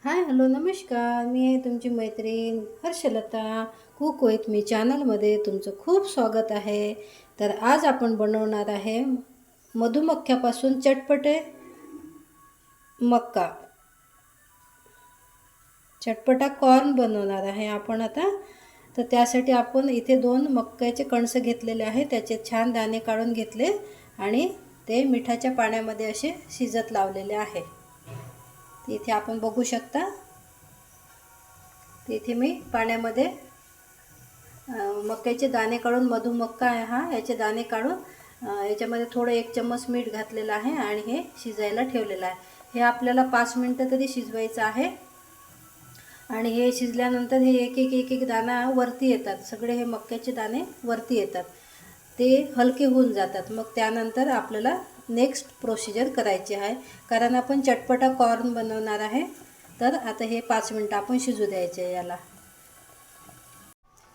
Hi hello नमस्कार. मी आहे तुमची मैत्रीण हर्षलता. कुक विथ मी चॅनलमध्ये तुमचं खूप स्वागत आहे. तर आज आपण बनवणार आहे मधुमक्ख्यापासून चटपटे मक्का चटपटा कॉर्न बनवणार आहे आपण आता. तर त्यासाठी आपण इथे 2 मक्याचे कणस घेतलेले आहे. त्याचे छान दाणे काढून घेतले आणि ते मिठाच्या पाण्यामध्ये असे शिजत लावलेले आहे. इथे आपण बघू शकता. इथे मी पाण्यामध्ये मक्याचे दाणे काढून मधुमक्का आहे हा, याचे दाणे काढून याच्यामध्ये थोडं 1 चम्मच मीठ घातलेलं आहे आणि हे शिजायला ठेवलेलं आहे. हे आपल्याला 5 मिनटं तरी शिजवायचं आहे. आणि हे शिजल्यानंतर हे एक दाणा वरती येतात. सगळे हे मक्याचे दाणे वरती येतात, ते हलके होऊन जातात. मग त्यानंतर आपल्याला नेक्स्ट प्रोसिजर करायची आहे, कारण आपण चटपटा कॉर्न बनवणार आहे. तर आता हे 5 मिनटं आपण शिजू द्यायचे आहे याला.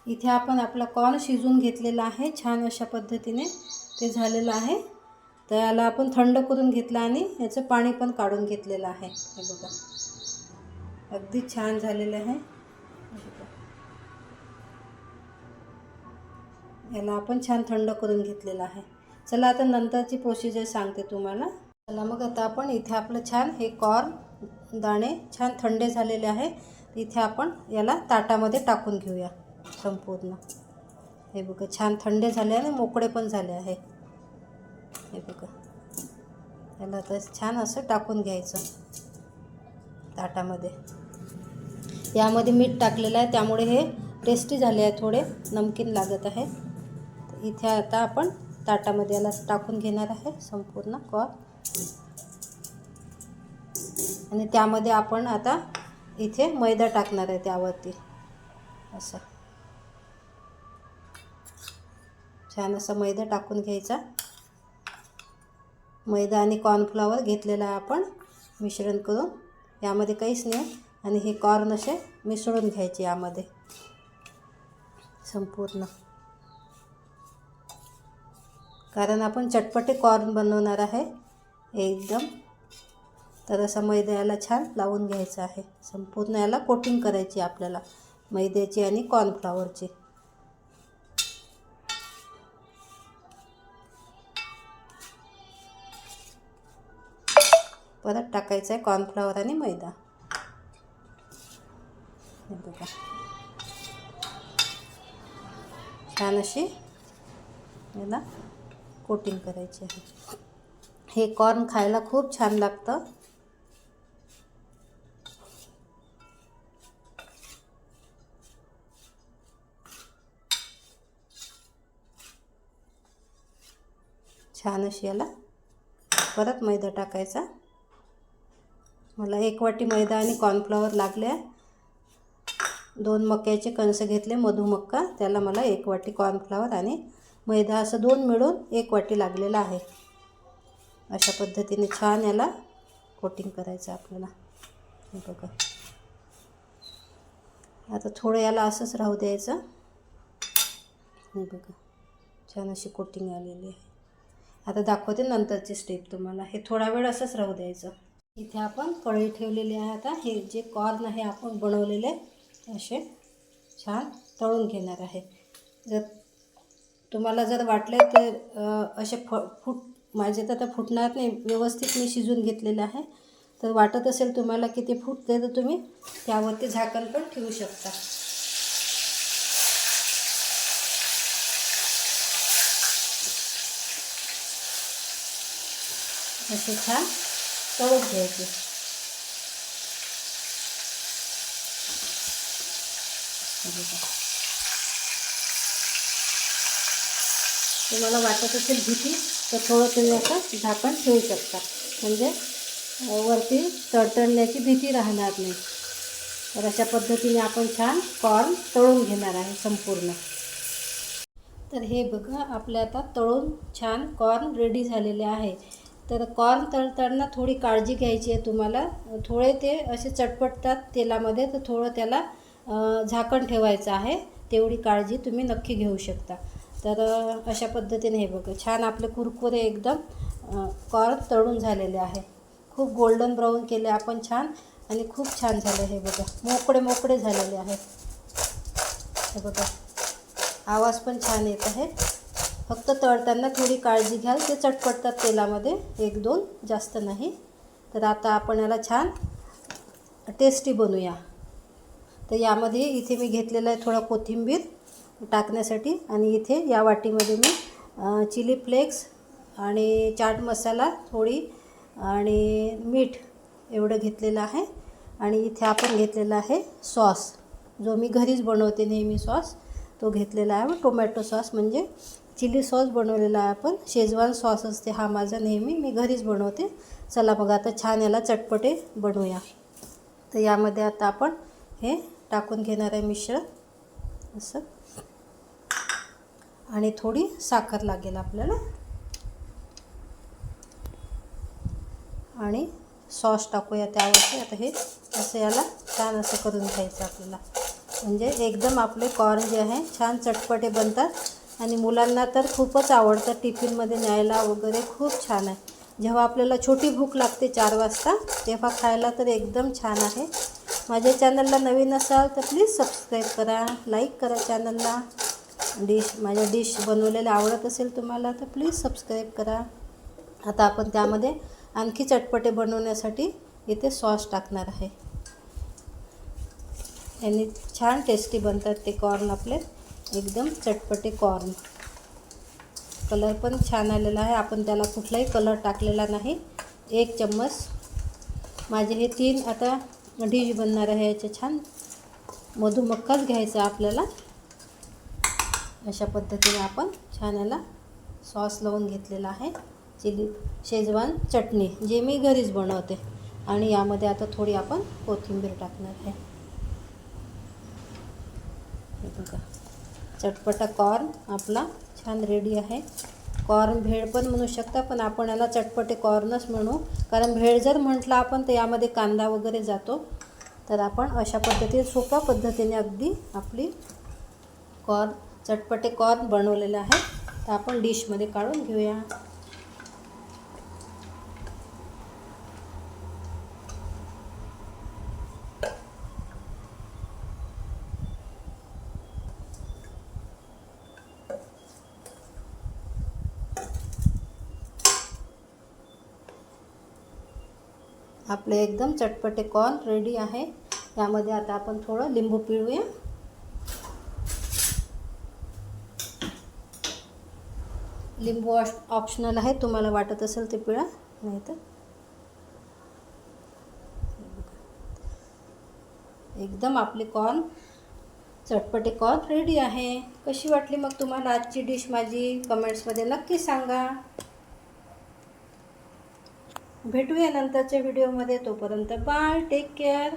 इथे आपण आपला कॉर्न शिजून घेतलेला आहे. छान अशा पद्धतीने ते झालेलं आहे. तर याला आपण थंड करून घेतलं आणि याचं पाणी पण काढून घेतलेलं आहे. हे बघा, अगदी छान झालेलं आहे. याला आपण छान थंड करून घेतलेलं आहे. चला आता नंतरची प्रोसिजर सांगते तुम्हाला. चला मग आता आपण इथे आपलं छान हे कॉर्न दाणे छान थंडे झालेले आहे. इथे आपण याला ताटामध्ये टाकून घेऊया संपूर्ण. हे बघा, छान थंडे झाले आणि मोकळे पण झाले आहे. हे बघा, याला तर छान असं टाकून घ्यायचं ताटामध्ये. यामध्ये मीठ टाकलेलं आहे, त्यामुळे हे टेस्टी झाले आहे, थोडे नमकीन लागत आहे. इथे आता आपण ताटामध्ये याला टाकून घेणार आहे संपूर्ण कॉर्न. आणि त्यामध्ये आपण आता इथे मैदा टाकणार आहे त्यावरती. असं छान असा मैदा टाकून घ्यायचा. मैदा आणि कॉर्नफ्लॉवर घेतलेला आहे आपण मिश्रण करून. यामध्ये काहीच नाही. आणि हे कॉर्न असे मिसळून घ्यायचे यामध्ये संपूर्ण, कारण आपण चटपटे कॉर्न बनवणार आहे एकदम. तर असा मैदा याला छान लावून घ्यायचा आहे. संपूर्ण याला कोटिंग करायची आपल्याला मैद्याची आणि कॉर्नफ्लॉवरची. परत टाकायचं आहे कॉर्नफ्लॉवर आणि मैदा. हे बघा, छान अशी याला कोटिंग करायची आहे. हे कॉर्न खायला खूप छान लागतं. छान अशी याला परत मैदा टाकायचा. मला 1 वाटी मैदा आणि कॉर्नफ्लॉवर लागले. 2 मक्याचे कणस घेतले मधुमक्का, त्याला मला 1 वाटी कॉर्नफ्लॉवर आणि मैदा असं 2 मिळून 1 वाटी लागलेला आहे. अशा पद्धतीने छान याला कोटिंग करायचं आपल्याला. हे बघा, आता थोडं याला असंच राहू द्यायचं. हे बघा, छान अशी कोटिंग आलेली आहे. आता दाखवते नंतरची स्टेप तुम्हाला. हे थोडा वेळ असंच राहू द्यायचं. इथे आपण कढई ठेवलेली आहे. आता हे जे कॉर्न आहे आपण बनवलेले असे छान तळून घेणार आहे. जर तुम्हाला जर वाटले तर असे माझे तर फुटणार नाही, व्यवस्थित मी शिजून घेतलेलं आहे. तर वाटत असेल तुम्हाला की ते फुटते, तर तुम्ही त्यावरती झाकण पण ठेवू शकता. असे छान तळून घ्यायचे. तुम्हाला वाटत असेल भीती, तर थोडं तुम्ही आता झाकण ठेवू शकता, म्हणजे वरती तडतडण्याची भीती राहणार नाही. तर अशा पद्धतीने आपण छान कॉर्न तळून घेणार आहे संपूर्ण. तर हे बघा, आपले आता तळून छान कॉर्न रेडी झालेले आहे. तर कॉर्न तळताना थोडी काळजी घ्यायची आहे तुम्हाला. थोडे ते असे चटपटतात तेलामध्ये, तर थोडं त्याला झाकण ठेवायचं आहे. तेवढी काळजी तुम्ही नक्की घेऊ शकता. तर अशा पद्धतीने हे बघा, छान आपले कुरकुरे एकदम कॉर्न तळून झालेले आहे. खूप गोल्डन ब्राऊन केले आपण छान. आणि खूप छान झालं. हे बघा मोकळे मोकळे झालेले आहेत. हे बघा आवाज पण छान येत आहे. फक्त तळताना थोडी काळजी घ्याल, ते चटपटतात तेलामध्ये, 1-2 जास्त नाही. तर आता आपण याला छान टेस्टी बनवूया. तर यामध्ये इथे मी घेतलेला आहे थोडा कोथिंबीर टाकण्यासाठी, आणि इथे या वाटीमध्ये मी चिली फ्लेक्स आणि चाट मसाला थोडी आणि मीठ एवढं घेतलेलं आहे. आणि इथे आपण घेतलेला आहे सॉस, जो मी घरीच बनवते नेहमी सॉस, तो घेतलेला आहे. टोमॅटो सॉस म्हणजे चिली सॉस बनवलेला आहे आपण. शेजवान सॉस असते हा माझा नेहमी, मी घरीच बनवते. चला मग आता छान याला चटपटे बनवूया. तर यामध्ये आता आपण हे टाकून घेणार आहे मिश्रण असं, आणि थोडी साखर लागेल आपल्याला, आणि सॉस टाकूया त्यावरती. आता हे असं याला छान असं करून घ्यायचं आपल्याला, म्हणजे एकदम आपले कॉर्न जे आहे छान चटपटे बनतात. आणि मुलांना तर खूपच आवडतं, टिफिनमध्ये न्यायला वगैरे खूप छान आहे. जेव्हा आपल्याला छोटी भूक लागते 4 वाजता, तेव्हा खायला तर एकदम छान आहे. माझ्या चॅनलला नवीन असाल तर प्लीज सबस्क्राईब करा, लाईक करा चॅनलला. माझ्या डिश बनवलेल्या आवडत असेल तुम्हाला तर प्लीज सबस्क्राईब करा. आता आपण त्यामध्ये आणखी चटपटे बनवण्यासाठी इथे सॉस टाकणार आहे. यांनी छान टेस्टी बनतात ते कॉर्न आपले, एकदम चटपटे कॉर्न. कलर पण छान आलेला आहे. आपण त्याला कुठलाही कलर टाकलेला नाही. 1 चम्मच माझे हे 3 आता डिश बनणार आहे. याचे छान मधुमक्काच घ्यायचा आपल्याला. अशा पद्धतीने आपण छान याला सॉस लावून घेतलेला आहे. चिली शेजवान चटणी जे मी घरीच बनवते. आणि यामध्ये आता थोडी आपण कोथिंबीर टाकणार आहे. हे बघा चटपटा कॉर्न आपला छान रेडी आहे. कॉर्न भेळ पण म्हणू शकता, पण आपण याला चटपटे कॉर्नच म्हणू, कारण भेळ जर म्हटलं आपण तर यामध्ये कांदा वगैरे जातो. तर आपण अशा पद्धतीने सोप्या पद्धतीने अगदी आपली चटपटे कॉर्न बनवलेले आहे. तर आपण डिशमध्ये काढून घेऊया. आपले एकदम चटपटे कॉर्न रेडी आहे. यामध्ये आता आपण थोडं लिंबू पिळूया. लिंबू ऑप्शनल आहे, तुम्हाला वाटत असेल ते पिळा, नाही तर एकदम आपले कॉर्न चटपटे कॉर्न रेडी आहे. कशी वाटली मग तुम्हाला आजची डिश माझी, कमेंट्समध्ये नक्की सांगा. भेटूया नंतरच्या व्हिडिओमध्ये. तोपर्यंत बाय, टेक केअर.